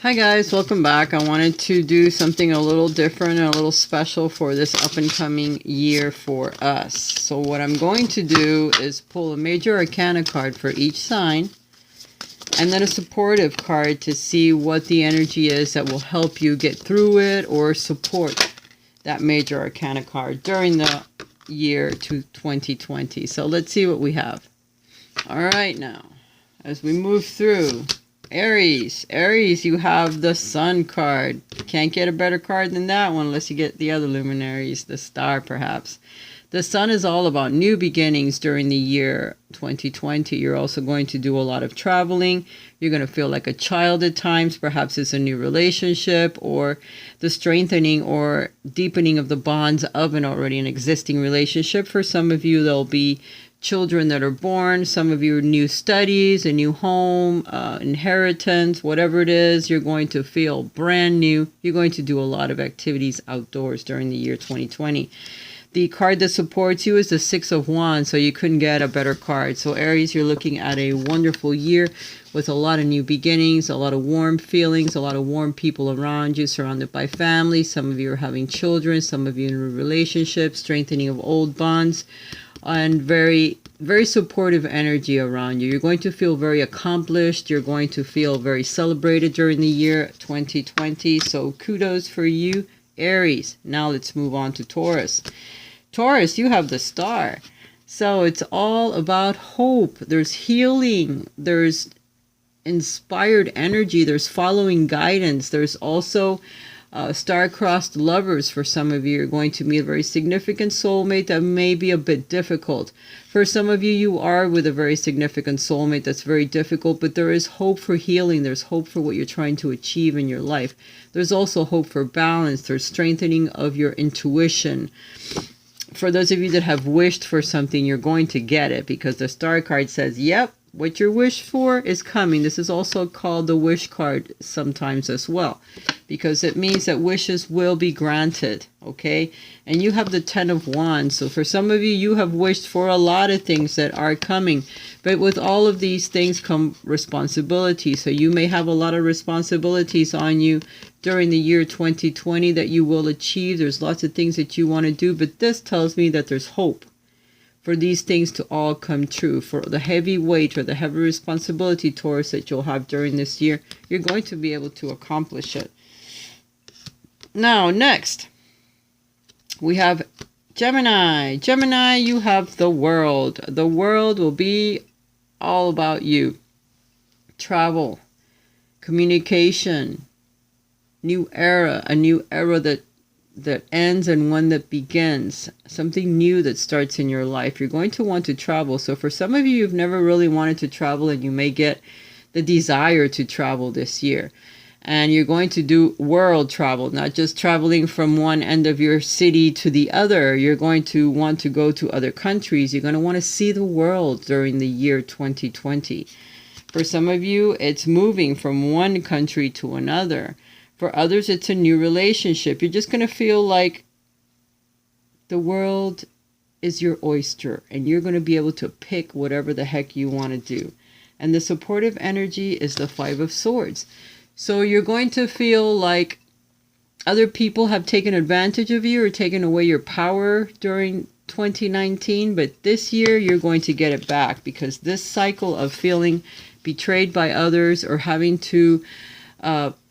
Hi guys, welcome back. I wanted to do something a little different and a little special for this up and coming year for us. So what I'm going to do is pull a major arcana card for each sign and then a supportive card to see what the energy is that will help you get through it or support that major arcana card during the year to 2020. So let's see what we have. All right, now as we move through, Aries, you have the Sun card. Can't get a better card than that one unless you get the other luminaries, the Star perhaps. The Sun is all about new beginnings during the year 2020. You're also going to do a lot of traveling. You're going to feel like a child at times. Perhaps it's a new relationship or the strengthening or deepening of the bonds of an already an existing relationship. For some of you, there'll be children that are born. Some of you, new studies, a new home, inheritance, whatever it is, you're going to feel brand new. You're going to do a lot of activities outdoors during the year 2020. The card that supports you is the Six of Wands, so you couldn't get a better card. So Aries, you're looking at a wonderful year with a lot of new beginnings, a lot of warm feelings, a lot of warm people around you, surrounded by family. Some of you are having children, some of you in relationships, strengthening of old bonds, and very, very supportive energy around you. You're going to feel very accomplished. You're going to feel very celebrated during the year 2020. So kudos for you, Aries. Now let's move on to Taurus. Taurus, you have the Star. So it's all about hope. There's healing. There's inspired energy. There's following guidance. There's also star-crossed lovers. For some of you, you're going to meet a very significant soulmate that may be a bit difficult. For some of you, you are with a very significant soulmate that's very difficult, but there is hope for healing. There's hope for what you're trying to achieve in your life. There's also hope for balance. There's strengthening of your intuition. For those of you that have wished for something, you're going to get it because the Star card says, yep, what your wish for is coming. This is also called the wish card sometimes as well, because it means that wishes will be granted, okay? And you have the Ten of Wands. So for some of you, you have wished for a lot of things that are coming. But with all of these things come responsibility. So you may have a lot of responsibilities on you during the year 2020 that you will achieve. There's lots of things that you want to do, but this tells me that there's hope for these things to all come true. For the heavy weight or the heavy responsibility, Taurus, that you'll have during this year, you're going to be able to accomplish it. Now, next, we have Gemini. Gemini, you have the World. The World will be all about you. Travel, communication, new era, a new era that ends and one that begins, something new that starts in your life. You're going to want to travel. So for some of you, you've never really wanted to travel, and you may get the desire to travel this year. And you're going to do world travel, not just traveling from one end of your city to the other. You're going to want to go to other countries. You're going to want to see the world during the year 2020. For some of you, it's moving from one country to another. For others, it's a new relationship. You're just going to feel like the world is your oyster, and you're going to be able to pick whatever the heck you want to do. And the supportive energy is the Five of Swords. So you're going to feel like other people have taken advantage of you or taken away your power during 2019. But this year, you're going to get it back, because this cycle of feeling betrayed by others or having to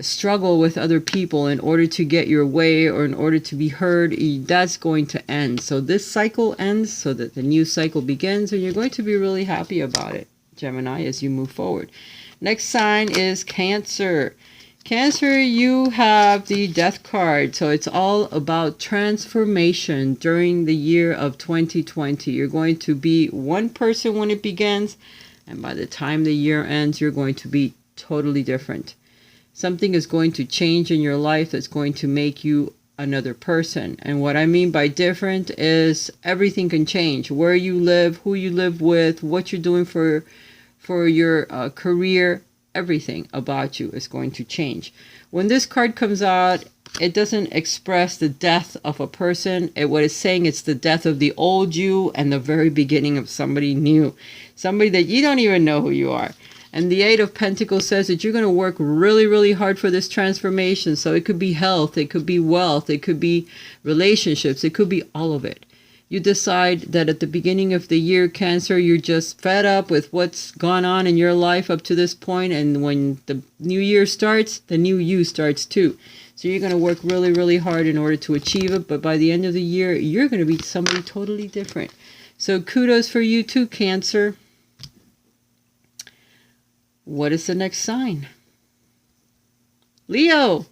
struggle with other people in order to get your way or in order to be heard, that's going to end. So this cycle ends so that the new cycle begins, and you're going to be really happy about it, Gemini, as you move forward. Next sign is Cancer. Cancer, you have the Death card. So it's all about transformation during the year of 2020. You're going to be one person when it begins, and by the time the year ends, you're going to be totally different. Something is going to change in your life that's going to make you another person. And what I mean by different is everything can change. Where you live, who you live with, what you're doing for your career, everything about you is going to change. When this card comes out, it doesn't express the death of a person. What it's saying, it's the death of the old you and the very beginning of somebody new. Somebody that you don't even know who you are. And the Eight of Pentacles says that you're going to work really, really hard for this transformation. So it could be health, it could be wealth, it could be relationships, it could be all of it. You decide that at the beginning of the year, Cancer, you're just fed up with what's gone on in your life up to this point. And when the new year starts, the new you starts too. So you're going to work really, really hard in order to achieve it. But by the end of the year, you're going to be somebody totally different. So kudos for you too, Cancer. What is the next sign? Leo.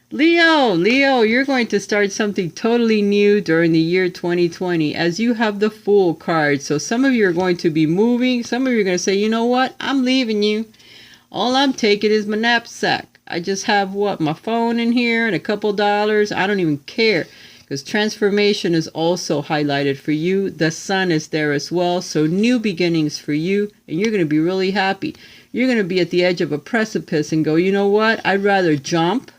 Leo, you're going to start something totally new during the year 2020 as you have the Fool card. So some of you are going to be moving. Some of you are going to say, you know what? I'm leaving you. All I'm taking is my knapsack. I just have my phone in here and a couple dollars. I don't even care. Because transformation is also highlighted for you. The sun is there as well. So new beginnings for you. And you're going to be really happy. You're going to be at the edge of a precipice and go, you know what? I'd rather jump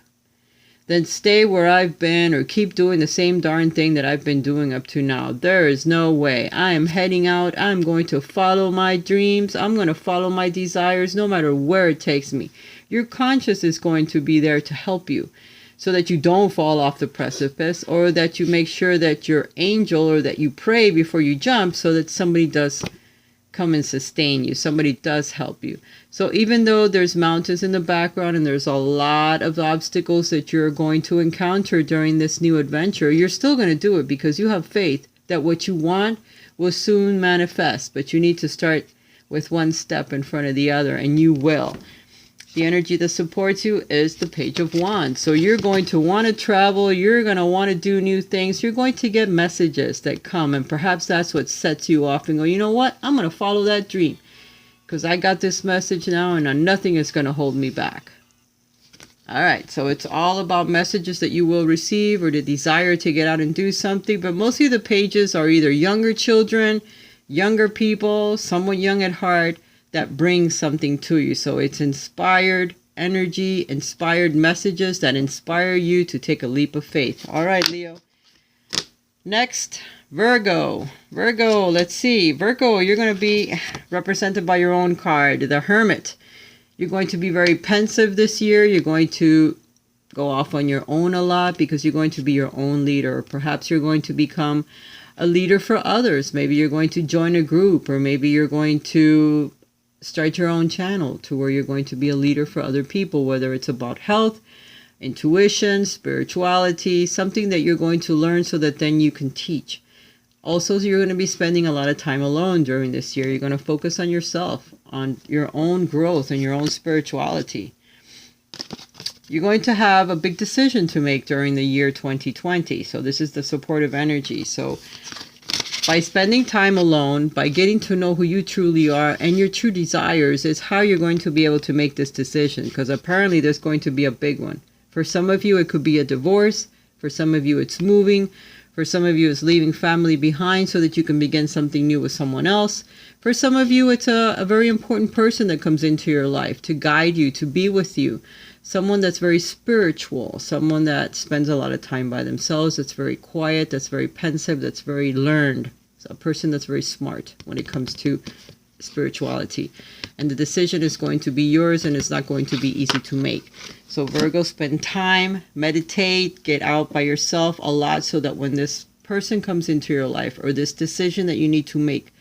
than stay where I've been or keep doing the same darn thing that I've been doing up to now. There is no way. I am heading out. I'm going to follow my dreams. I'm going to follow my desires no matter where it takes me. Your conscience is going to be there to help you, so that you don't fall off the precipice, or that you make sure that your angel, or that you pray before you jump so that somebody does come and sustain you. Somebody does help you. So even though there's mountains in the background and there's a lot of obstacles that you're going to encounter during this new adventure, you're still going to do it because you have faith that what you want will soon manifest. But you need to start with one step in front of the other, and you will. The energy that supports you is the Page of Wands. So you're going to want to travel. You're going to want to do new things. You're going to get messages that come. And perhaps that's what sets you off and go, you know what? I'm going to follow that dream. Because I got this message now and nothing is going to hold me back. All right. So it's all about messages that you will receive or the desire to get out and do something. But mostly the pages are either younger children, younger people, someone young at heart, that brings something to you. So it's inspired energy, inspired messages that inspire you to take a leap of faith. All right, Leo. Next, Virgo. Virgo, let's see. Virgo, you're going to be represented by your own card, the Hermit. You're going to be very pensive this year. You're going to go off on your own a lot because you're going to be your own leader. Or perhaps you're going to become a leader for others. Maybe you're going to join a group, or maybe you're going to start your own channel to where you're going to be a leader for other people, whether it's about health, intuition, spirituality, something that you're going to learn so that then you can teach. Also, you're going to be spending a lot of time alone during this year. You're going to focus on yourself, on your own growth and your own spirituality. You're going to have a big decision to make during the year 2020. So this is the supportive energy. So by spending time alone, by getting to know who you truly are and your true desires is how you're going to be able to make this decision. Because apparently there's going to be a big one. For some of you, it could be a divorce. For some of you, it's moving. For some of you, it's leaving family behind so that you can begin something new with someone else. For some of you, it's a very important person that comes into your life to guide you, to be with you. Someone that's very spiritual, someone that spends a lot of time by themselves, that's very quiet, that's very pensive, that's very learned. It's a person that's very smart when it comes to spirituality. And the decision is going to be yours, and it's not going to be easy to make. So Virgo, spend time, meditate, get out by yourself a lot so that when this person comes into your life or this decision that you need to make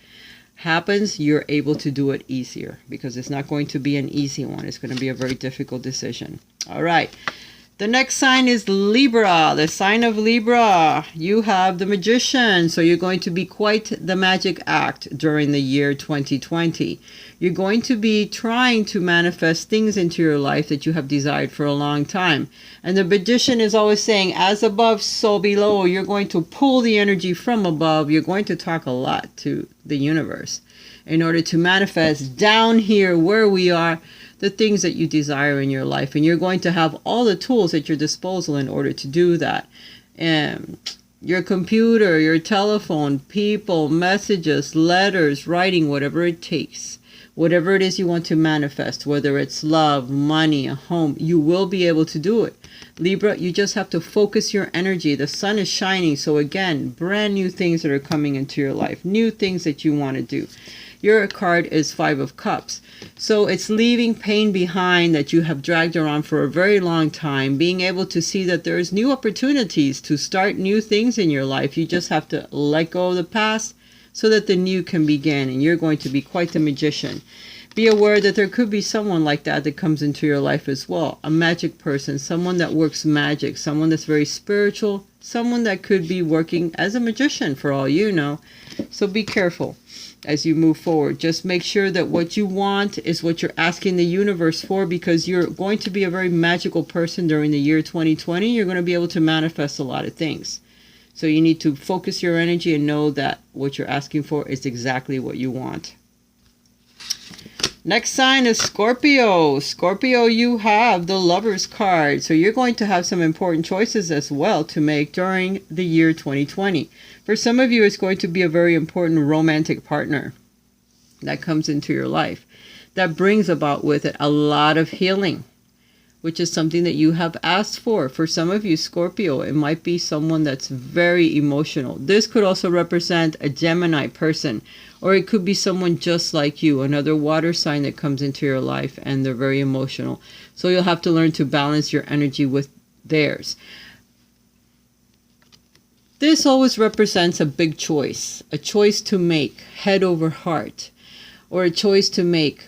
happens, you're able to do it easier, because it's not going to be an easy one. It's going to be a very difficult decision. All right. The next sign is Libra, the sign of Libra. You have the Magician, so you're going to be quite the magic act during the year 2020. You're going to be trying to manifest things into your life that you have desired for a long time. And the Magician is always saying, as above, so below. You're going to pull the energy from above. You're going to talk a lot to the universe in order to manifest down here where we are the things that you desire in your life. And you're going to have all the tools at your disposal in order to do that. Your computer, your telephone, people, messages, letters, writing, whatever it takes. Whatever it is you want to manifest, whether it's love, money, a home, you will be able to do it. Libra, you just have to focus your energy. The sun is shining. So again, brand new things that are coming into your life. New things that you want to do. Your card is Five of Cups. So it's leaving pain behind that you have dragged around for a very long time, being able to see that there's new opportunities to start new things in your life. You just have to let go of the past so that the new can begin, and you're going to be quite the magician. Be aware that there could be someone like that that comes into your life as well. A magic person, someone that works magic, someone that's very spiritual, someone that could be working as a magician for all you know. So be careful as you move forward. Just make sure that what you want is what you're asking the universe for, because you're going to be a very magical person during the year 2020. You're going to be able to manifest a lot of things. So you need to focus your energy and know that what you're asking for is exactly what you want. Next sign is Scorpio. Scorpio, you have the Lover's card. So you're going to have some important choices as well to make during the year 2020. For some of you, it's going to be a very important romantic partner that comes into your life. That brings about with it a lot of healing, which is something that you have asked for. For some of you, Scorpio, it might be someone that's very emotional. This could also represent a Gemini person, or it could be someone just like you, another water sign that comes into your life, and they're very emotional. So you'll have to learn to balance your energy with theirs. This always represents a big choice, a choice to make head over heart, or a choice to make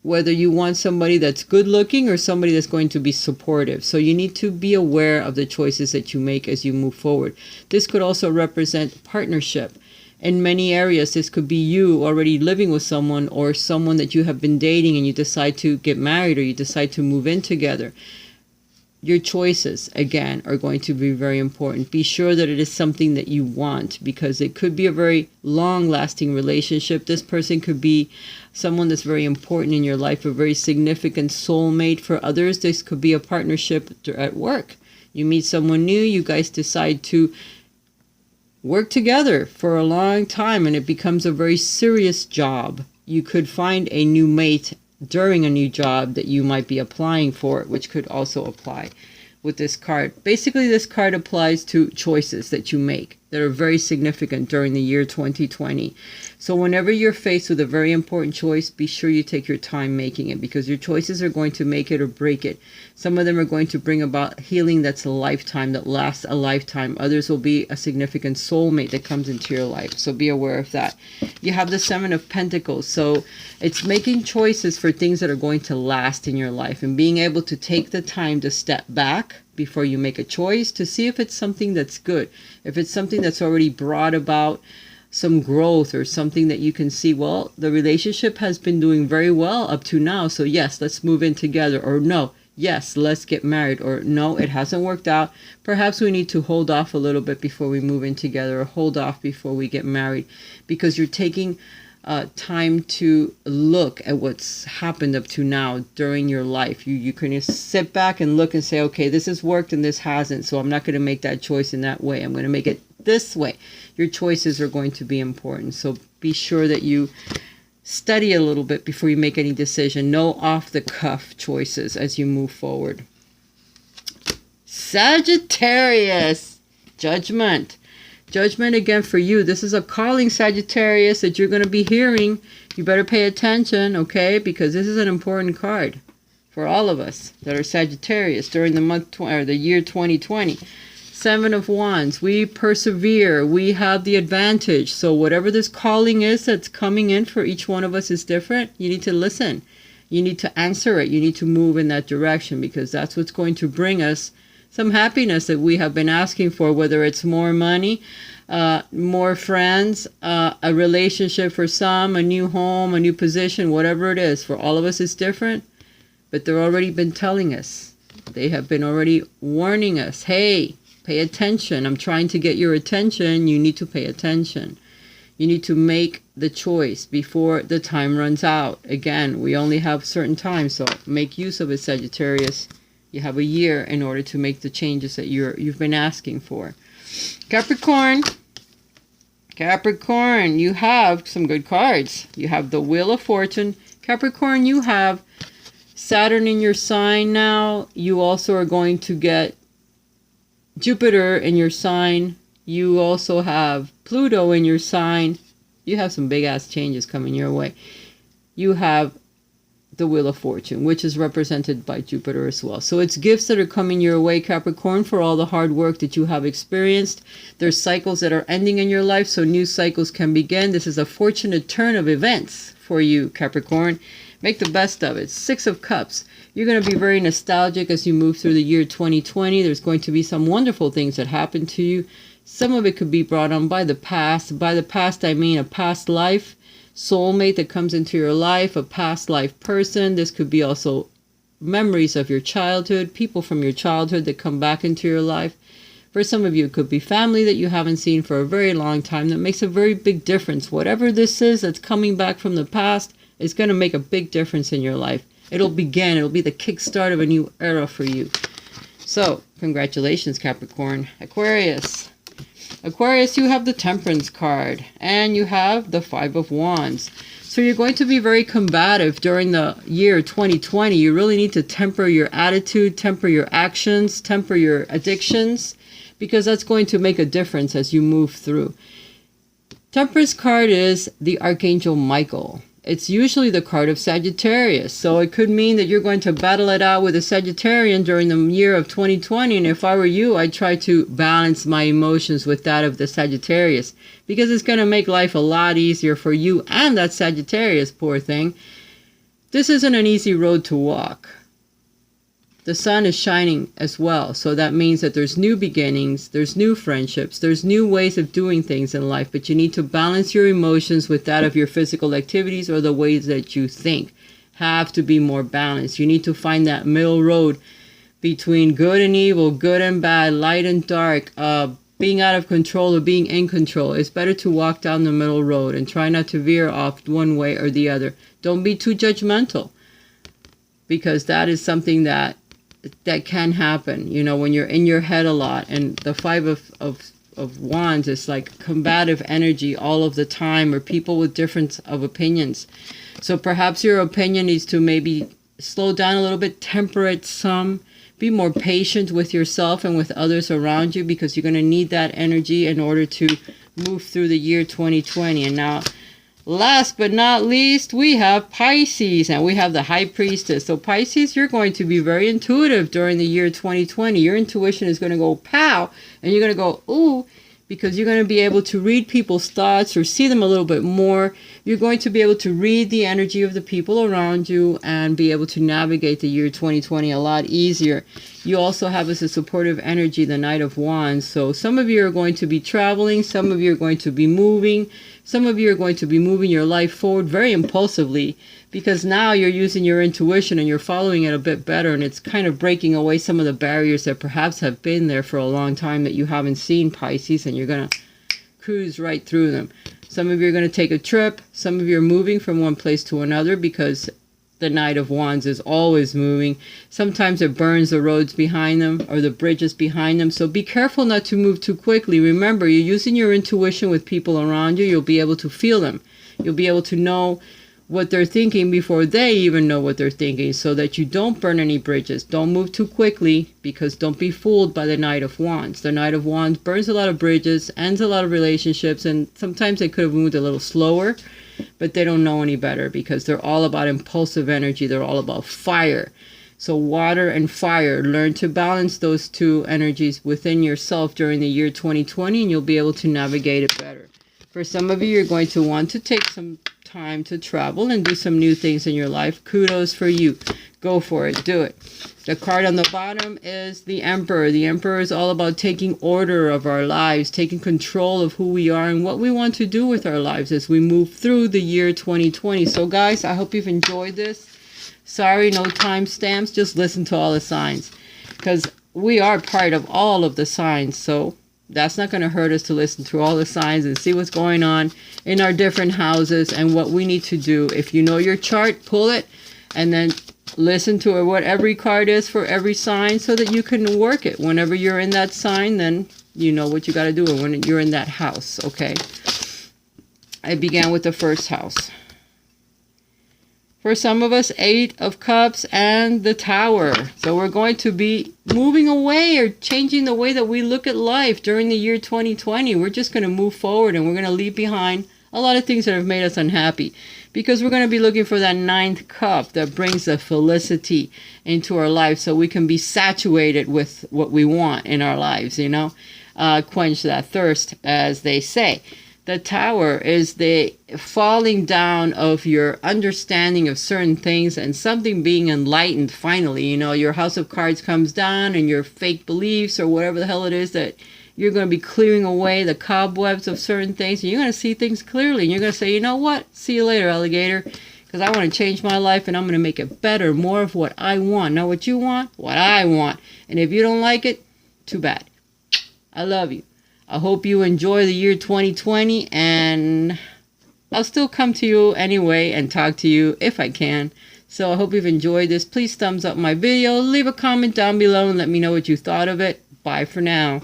whether you want somebody that's good looking or somebody that's going to be supportive. So you need to be aware of the choices that you make as you move forward. This could also represent partnership. In many areas, this could be you already living with someone, or someone that you have been dating and you decide to get married, or you decide to move in together. Your choices, again, are going to be very important. Be sure that it is something that you want, because it could be a very long-lasting relationship. This person could be someone that's very important in your life, a very significant soulmate. For others, this could be a partnership at work. You meet someone new, you guys decide to work together for a long time, and it becomes a very serious job. You could find a new mate during a new job that you might be applying for, which could also apply with this card. Basically, this card applies to choices that you make that are very significant during the year 2020. So whenever you're faced with a very important choice, be sure you take your time making it, because your choices are going to make it or break it. Some of them are going to bring about healing that's a lifetime, that lasts a lifetime. Others will be a significant soulmate that comes into your life. So be aware of that. You have the Seven of Pentacles. So it's making choices for things that are going to last in your life, and being able to take the time to step back before you make a choice to see if it's something that's good. If it's something that's already brought about some growth, or something that you can see, well, the relationship has been doing very well up to now, so yes, let's move in together. Or no, yes, let's get married. Or no, it hasn't worked out. Perhaps we need to hold off a little bit before we move in together, or hold off before we get married, because you're taking time to look at what's happened up to now during your life. You can just sit back and look and say, okay, this has worked and this hasn't, so I'm not going to make that choice in that way. I'm going to make it this way. Your choices are going to be important, so be sure that you study a little bit before you make any decision. No off-the-cuff choices as you move forward. Sagittarius, Judgment. Judgment again for you. This is a calling, Sagittarius, that you're going to be hearing. You better pay attention, okay? Because this is an important card for all of us that are Sagittarius during the month or the year 2020. Seven of Wands. We persevere. We have the advantage. So whatever this calling is that's coming in for each one of us is different. You need to listen. You need to answer it. You need to move in that direction, because that's what's going to bring us some happiness that we have been asking for, whether it's more money, more friends, a relationship for some, a new home, a new position, whatever it is. For all of us, it's different, but they've already been telling us. They have been already warning us, hey, pay attention. I'm trying to get your attention. You need to pay attention. You need to make the choice before the time runs out. Again, we only have certain time, so make use of it, Sagittarius. You have a year in order to make the changes that you've been asking for. Capricorn. Capricorn, you have some good cards. You have the Wheel of Fortune. Capricorn, you have Saturn in your sign now. You also are going to get Jupiter in your sign. You also have Pluto in your sign. You have some big ass changes coming your way. You have the Wheel of Fortune, which is represented by Jupiter as well. So it's gifts that are coming your way, Capricorn, for all the hard work that you have experienced. There's cycles that are ending in your life, so new cycles can begin. This is a fortunate turn of events for you, Capricorn. Make the best of it. 6 of Cups. You're going to be very nostalgic as you move through the year 2020. There's going to be some wonderful things that happen to you. Some of it could be brought on by the past. By the past, I mean a past life soulmate that comes into your life, a past life person. This could be also memories of your childhood, people from your childhood that come back into your life. For some of you, it could be family that you haven't seen for a very long time that makes a very big difference. Whatever this is that's coming back from the past is going to make a big difference in your life. It'll be the kickstart of a new era for you. So, congratulations, Capricorn. Aquarius. Aquarius, you have the Temperance card, and you have the 5 of Wands. So you're going to be very combative during the year 2020. You really need to temper your attitude, temper your actions, temper your addictions, because that's going to make a difference as you move through. Temperance card is the Archangel Michael. It's usually the card of Sagittarius. So it could mean that you're going to battle it out with a Sagittarian during the year of 2020. And if I were you, I'd try to balance my emotions with that of the Sagittarius, because it's going to make life a lot easier for you and that Sagittarius, poor thing. This isn't an easy road to walk. The sun is shining as well. So that means that there's new beginnings, there's new friendships, there's new ways of doing things in life, but you need to balance your emotions with that of your physical activities or the ways that you think. Have to be more balanced. You need to find that middle road between good and evil, good and bad, light and dark, being out of control or being in control. It's better to walk down the middle road and try not to veer off one way or the other. Don't be too judgmental, because that is something that can happen, you know, when you're in your head a lot. And the 5 of Wands is like combative energy all of the time, or people with difference of opinions. So perhaps your opinion needs to maybe slow down a little bit, temper it some, be more patient with yourself and with others around you, because you're going to need that energy in order to move through the year 2020. And now, last but not least, we have Pisces, and we have the High Priestess. So Pisces, you're going to be very intuitive during the year 2020. Your intuition is going to go pow, and you're going to go ooh, because you're going to be able to read people's thoughts or see them a little bit more. You're going to be able to read the energy of the people around you and be able to navigate the year 2020 a lot easier. You also have as a supportive energy the Knight of Wands. So some of you are going to be traveling, some of you are going to be moving, some of you are going to be moving your life forward very impulsively, because now you're using your intuition and you're following it a bit better, and it's kind of breaking away some of the barriers that perhaps have been there for a long time that you haven't seen, Pisces, and you're going to cruise right through them. Some of you are going to take a trip. Some of you are moving from one place to another, because the Knight of Wands is always moving. Sometimes it burns the roads behind them or the bridges behind them. So be careful not to move too quickly. Remember, you're using your intuition with people around you. You'll be able to feel them. You'll be able to know what they're thinking before they even know what they're thinking, so that you don't burn any bridges. Don't move too quickly, because don't be fooled by the Knight of Wands. The Knight of Wands burns a lot of bridges, ends a lot of relationships, and sometimes they could have moved a little slower, but they don't know any better, because they're all about impulsive energy. They're all about fire. So water and fire, learn to balance those two energies within yourself during the year 2020, and you'll be able to navigate it better. For some of you, you're going to want to take some time to travel and do some new things in your life. Kudos for you. Go for it. Do it. The card on the bottom is the Emperor. The Emperor is all about taking order of our lives, taking control of who we are and what we want to do with our lives as we move through the year 2020. So guys, I hope you've enjoyed this. Sorry, no timestamps. Just listen to all the signs, because we are part of all of the signs. So that's not going to hurt us to listen to all the signs and see what's going on in our different houses and what we need to do. If you know your chart, pull it and then listen to what every card is for every sign, so that you can work it. Whenever you're in that sign, then you know what you got to do when you're in that house, okay? I began with the first house. For some of us, 8 of Cups and the Tower. So we're going to be moving away or changing the way that we look at life during the year 2020. We're just going to move forward, and we're going to leave behind a lot of things that have made us unhappy. Because we're going to be looking for that 9th cup that brings the felicity into our life so we can be saturated with what we want in our lives, you know. Quench that thirst, as they say. The Tower is the falling down of your understanding of certain things and something being enlightened finally. You know, your House of Cards comes down and your fake beliefs or whatever the hell it is that you're going to be clearing away the cobwebs of certain things. And you're going to see things clearly. And you're going to say, you know what? See you later, alligator. Because I want to change my life and I'm going to make it better. More of what I want. Not what you want, what I want. And if you don't like it, too bad. I love you. I hope you enjoy the year 2020, and I'll still come to you anyway and talk to you if I can. So I hope you've enjoyed this. Please thumbs up my video, leave a comment down below and let me know what you thought of it. Bye for now.